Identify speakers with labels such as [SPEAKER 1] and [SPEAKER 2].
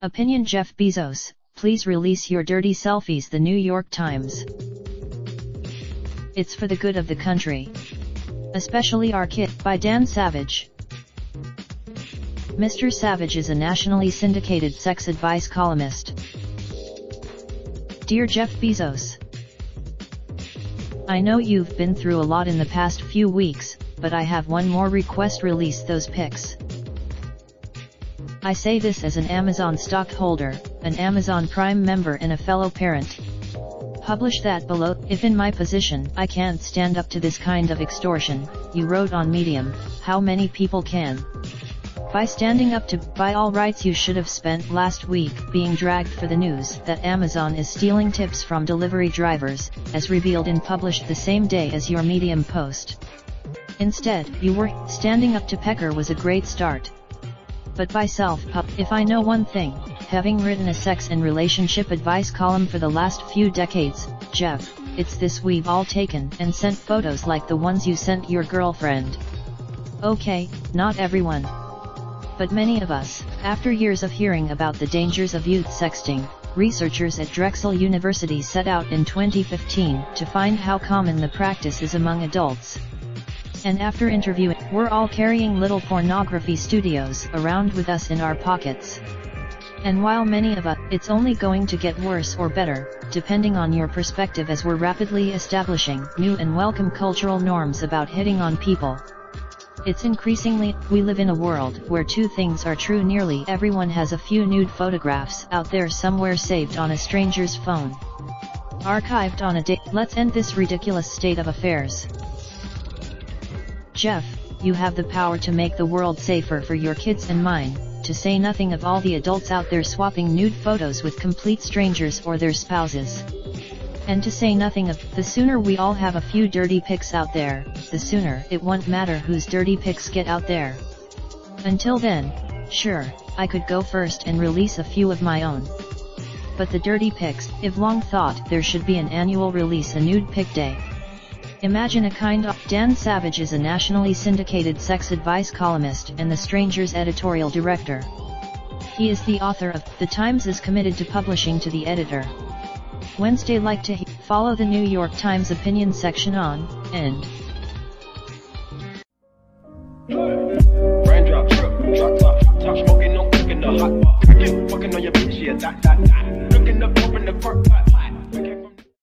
[SPEAKER 1] Opinion: Jeff Bezos, please release your dirty selfies. The New York Times. It's for the good of the country. Especially our kid, by Dan Savage. Mr. Savage is a nationally syndicated sex advice columnist. Dear Jeff Bezos, I know you've been through a lot in the past few weeks, but I have one more request: release those pics. I say this as an Amazon stockholder, an Amazon Prime member and a fellow parent. Publish that below. If in my position I can't stand up to this kind of extortion, you wrote on Medium, how many people can? By standing up to, by all rights you should have spent last week being dragged for the news that Amazon is stealing tips from delivery drivers, as revealed and published the same day as your Medium post. Instead, you were, standing up to Pecker was a great start. But by if I know one thing, having written a sex and relationship advice column for the last few decades, Jeff, it's this: we've all taken and sent photos like the ones you sent your girlfriend. Okay, not everyone, but many of us. After years of hearing about the dangers of youth sexting, researchers at Drexel University set out in 2015 to find how common the practice is among adults. And after interviewing, we're all carrying little pornography studios around with us in our pockets. And while many of us, it's only going to get worse or better, depending on your perspective, as we're rapidly establishing new and welcome cultural norms about hitting on people. It's increasingly, we live in a world where two things are true: nearly everyone has a few nude photographs out there somewhere saved on a stranger's phone, archived on a date. Let's end this ridiculous state of affairs. Jeff, you have the power to make the world safer for your kids and mine, to say nothing of all the adults out there swapping nude photos with complete strangers or their spouses. And to say nothing of, the sooner we all have a few dirty pics out there, the sooner it won't matter whose dirty pics get out there. Until then, sure, I could go first and release a few of my own. But the dirty pics, I've long thought there should be an annual release a nude pic day. Imagine a kind of. Dan Savage is a nationally syndicated sex advice columnist and the Stranger's editorial director. He is the author of The Times is committed to publishing to the editor. Wednesday. Like to follow the New York Times opinion section on end.
[SPEAKER 2] Raindrop, drop top smoking, no cooking the hot pot. Fucking on your bitch, yeah, that. Looking up, open the park pot.